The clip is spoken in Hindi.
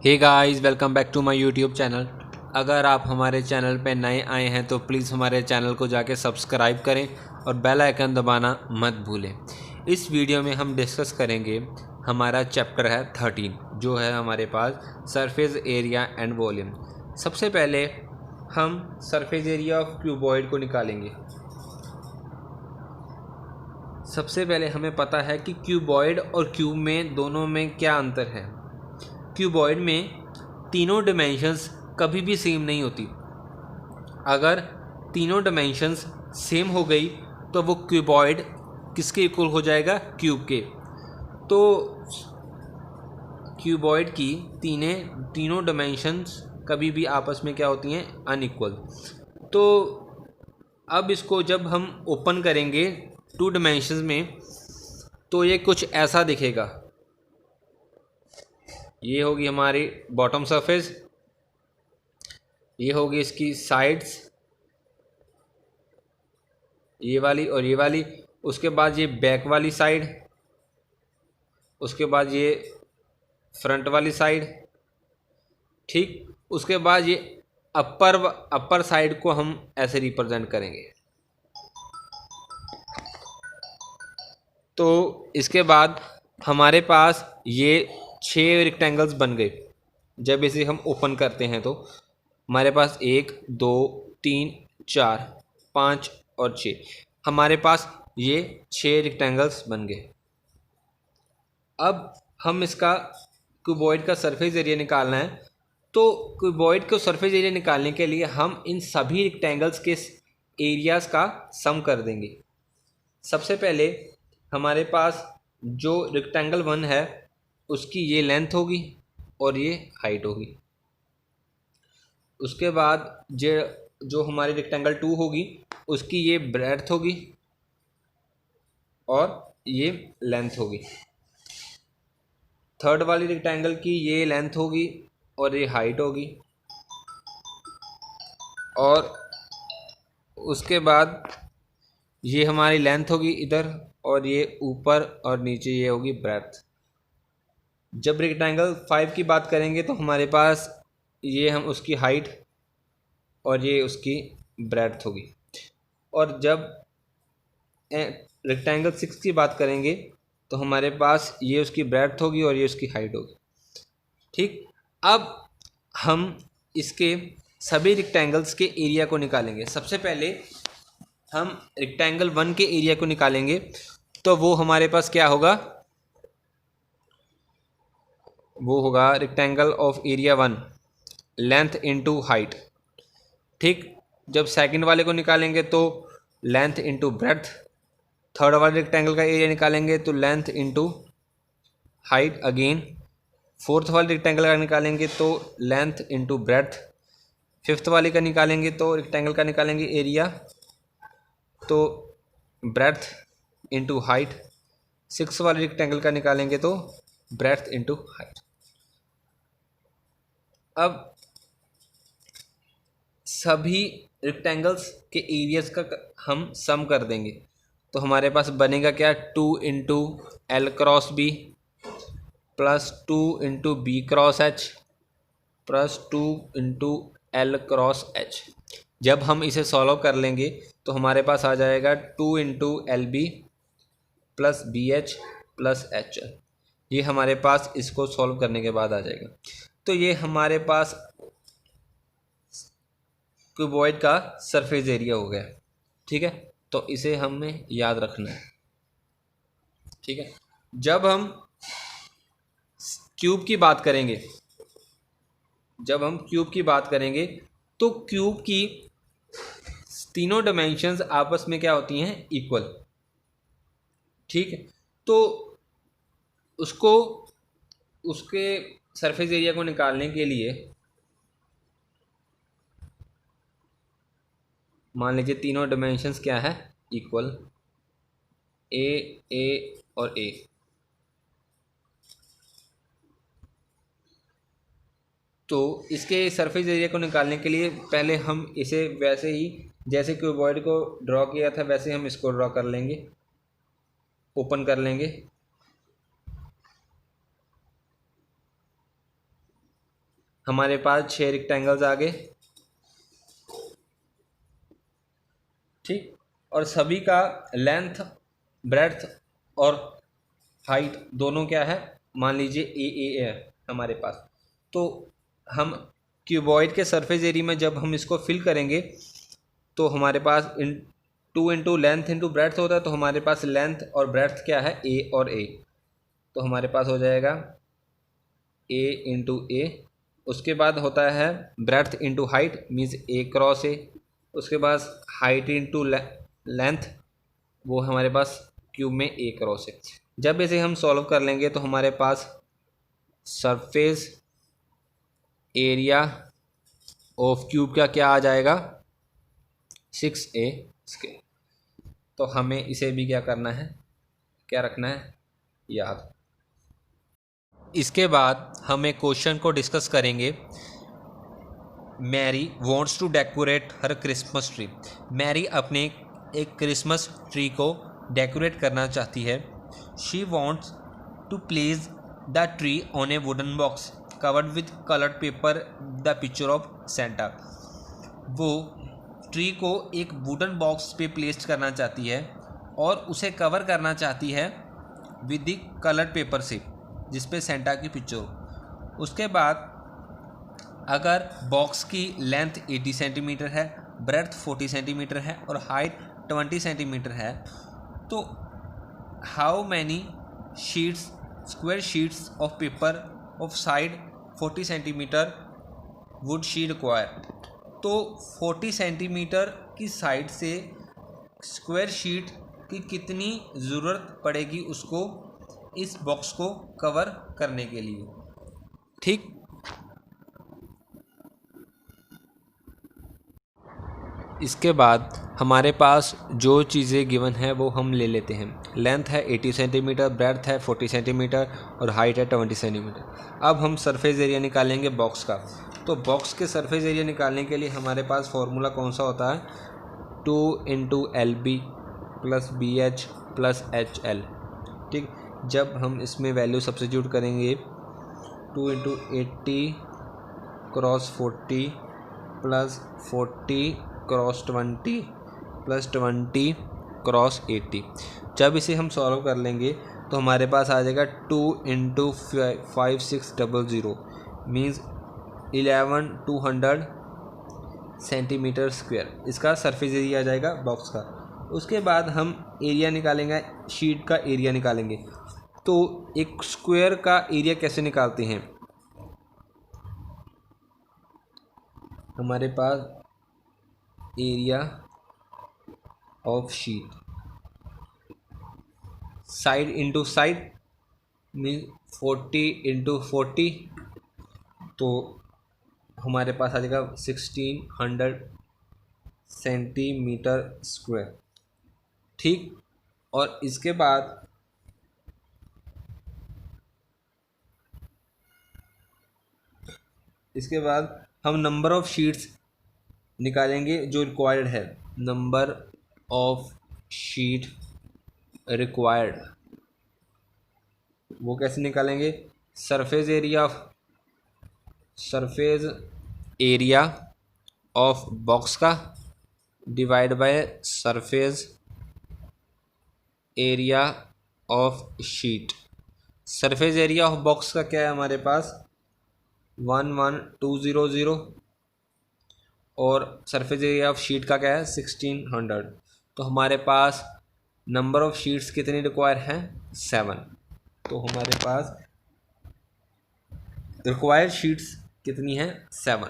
Hey guys, welcome back to my YouTube channel. अगर आप हमारे चैनल पे नए आए हैं तो प्लीज़ हमारे चैनल को जाके सब्सक्राइब करें और बेल आइकन दबाना मत भूलें। इस वीडियो में हम डिस्कस करेंगे, हमारा चैप्टर है 13 जो है हमारे पास सरफेस एरिया एंड वॉल्यूम। सबसे पहले हम सरफेस एरिया ऑफ क्यूबॉइड को निकालेंगे। सबसे पहले हमें पता है कि क्यूबॉइड और क्यूब में दोनों में क्या अंतर है। क्यूबॉइड में तीनों डिमेंशंस कभी भी सेम नहीं होती। अगर तीनों डिमेंशंस सेम हो गई तो वो क्यूबॉइड किसके इक्वल हो जाएगा? क्यूब के। तो क्यूबॉइड की तीनों डिमेंशंस कभी भी आपस में क्या होती हैं? अनइक्वल। तो अब इसको जब हम ओपन करेंगे टू डिमेंशंस में तो ये कुछ ऐसा दिखेगा। ये होगी हमारी बॉटम सरफेस, ये होगी इसकी साइड्स, ये वाली और ये वाली। उसके बाद ये बैक वाली साइड, उसके बाद ये फ्रंट वाली साइड। ठीक, उसके बाद ये अपर साइड को हम ऐसे रिप्रेजेंट करेंगे। तो इसके बाद हमारे पास ये 6 रेक्टेंगल्स बन गए। जब इसे हम ओपन करते हैं तो हमारे पास 1 2 3 4 5 और 6, हमारे पास ये 6 रेक्टेंगल्स बन गए। अब हम इसका क्यूबॉइड का सरफेस एरिया निकालना है। तो क्यूबॉइड को सरफेस एरिया निकालने के लिए हम इन सभी रेक्टेंगल्स के एरियाज़ का सम कर देंगे। सबसे पहले हमारे पास जो रेक्टेंगल 1 है उसकी ये लेंथ होगी और ये हाइट होगी। उसके बाद जो हमारी रेक्टेंगल 2 होगी उसकी ये ब्रेड्थ होगी और ये लेंथ होगी। थर्ड वाली रेक्टेंगल की ये लेंथ होगी और ये हाइट होगी। और उसके बाद ये हमारी लेंथ होगी इधर, और ये ऊपर और नीचे ये होगी ब्रेड्थ। जब रेक्टेंगल 5 की बात करेंगे तो हमारे पास ये हम उसकी हाइट और ये उसकी ब्रेड्थ होगी। और जब रेक्टेंगल 6 की बात करेंगे तो हमारे पास ये उसकी ब्रेड्थ होगी और ये उसकी हाइट होगी। ठीक, अब हम इसके सभी रेक्टेंगल्स के एरिया को निकालेंगे। सबसे पहले हम रेक्टेंगल 1 के एरिया को निकालेंगे। तो वो हमारे पास क्या होगा? वो होगा rectangle of area 1 length into height. ठीक, जब सेकंड वाले को निकालेंगे तो लेंथ इनटू ब्रेड्थ। थर्ड वाले रेक्टेंगल का एरिया निकालेंगे तो length into height again. Fourth वाले रेक्टेंगल का निकालेंगे तो लेंथ इनटू ब्रेड्थ। फिफ्थ वाले का निकालेंगे तो रेक्टेंगल का निकालेंगे एरिया तो ब्रेड्थ इनटू हाइट। सिक्स वाले रेक्टेंगल का निकालेंगे तो ब्रेड्थ इनटू हाइट। अब सभी रेक्टेंगल्स के एरियाज का हम सम कर देंगे। तो हमारे पास बनेगा क्या? 2 into L cross B plus 2 into B cross H plus 2 into L cross H. जब हम इसे सॉल्व कर लेंगे तो हमारे पास आ जाएगा 2 into L B plus B H plus H. ये हमारे पास इसको सॉल्व करने के बाद आ जाएगा। तो ये हमारे पास क्यूबॉइड का सरफेस एरिया हो गया। ठीक है, तो इसे हमें याद रखना है। ठीक है, जब हम क्यूब की बात करेंगे तो क्यूब की तीनों डायमेंशंस आपस में क्या होती हैं? इक्वल। ठीक है, तो उसको उसके सरफेस एरिया को निकालने के लिए मान लीजिए तीनों डायमेंशंस क्या है? इक्वल, ए और ए। तो इसके सरफेस एरिया को निकालने के लिए पहले हम इसे वैसे ही जैसे क्यूबॉइड को ड्रॉ किया था वैसे हम इसको ड्रॉ कर लेंगे, ओपन कर लेंगे। हमारे पास 6 रेक्टेंगल्स आ गए, ठीक। और सभी का लेंथ, ब्रेड्थ और हाइट दोनों क्या है, मान लीजिए ए है हमारे पास। तो हम क्यूबॉइड के सरफेस एरिया में जब हम इसको फिल करेंगे तो हमारे पास 2 इंटू लेंथ इंटू ब्रेड्थ होता है, तो हमारे पास लेंथ और ब्रेड्थ क्या है, ए और ए। तो हमारे पास हो जाएगा ए इंटू ए। उसके बाद होता है ब्रेड्थ इंटू हाइट, मीन्स ए क्रॉस ए। उसके बाद हाइट इंटू लेंथ, वो हमारे पास क्यूब में ए क्रॉस है। जब इसे हम सॉल्व कर लेंगे तो हमारे पास सरफेस एरिया ऑफ क्यूब का क्या आ जाएगा, 6a स्क्वायर। तो हमें इसे भी क्या करना है, क्या रखना है याद। इसके बाद हम एक क्वेश्चन को डिस्कस करेंगे। Mary wants to decorate her Christmas tree. Mary अपने एक क्रिसमस ट्री को डेकोरेट करना चाहती है। She wants to place the tree on a wooden box covered with coloured paper the picture of Santa. वो ट्री को एक वुडन बॉक्स पे प्लेस करना चाहती है और उसे कवर करना चाहती है विद द कलर्ड पेपर से, जिसपे सेंटा की पिक्चर हो। उसके बाद अगर बॉक्स की लेंथ 80 सेंटीमीटर है, ब्रेड्थ 40 सेंटीमीटर है और हाइट 20 सेंटीमीटर है, तो how many sheets, square sheets of paper of side 40 centimetre would she require. तो 40 सेंटीमीटर की साइड से स्क्वायर शीट की कितनी ज़रूरत पड़ेगी उसको इस बॉक्स को कवर करने के लिए, ठीक। इसके बाद हमारे पास जो चीज़ें गिवन है वो हम ले लेते हैं। लेंथ है 80 सेंटीमीटर, ब्रेड्थ है 40 सेंटीमीटर और हाइट है 20 सेंटीमीटर। अब हम सरफेस एरिया निकालेंगे बॉक्स का। तो बॉक्स के सरफेस एरिया निकालने के लिए हमारे पास फॉर्मूला कौन सा होता है, 2 into L B plus B H plus H L, ठीक। जब हम इसमें वैल्यू सब्स्टिट्यूट करेंगे 2 into 80 cross 40 plus 40 cross 20 plus 20 cross 80। जब इसे हम सॉल्व कर लेंगे तो हमारे पास आ जाएगा 2 इंटू 5600 मीन्स 11200 सेंटीमीटर स्क्वायर। इसका सरफेस एरिया आ जाएगा बॉक्स का। उसके बाद हम एरिया निकालेंगे, शीट का एरिया निकालेंगे। तो एक स्क्वायर का एरिया कैसे निकालते हैं, हमारे पास area of sheet side into side mean 40 into 40, तो हमारे पास आ जाएगा 1600 सेंटीमीटर स्क्वायर, ठीक। और इसके बाद हम नंबर ऑफ शीट्स निकालेंगे जो रिक्वायर्ड है। नंबर ऑफ शीट रिक्वायर्ड, वो कैसे निकालेंगे, सरफेस एरिया ऑफ बॉक्स का divide by surface area of sheet. Surface area of box का क्या है हमारे पास 11200 और सरफेस एरिया ऑफ शीट का क्या है 1600। तो हमारे पास नंबर ऑफ शीट्स कितनी रिक्वायर हैं 7। तो हमारे पास रिक्वायर्ड शीट्स कितनी हैं 7।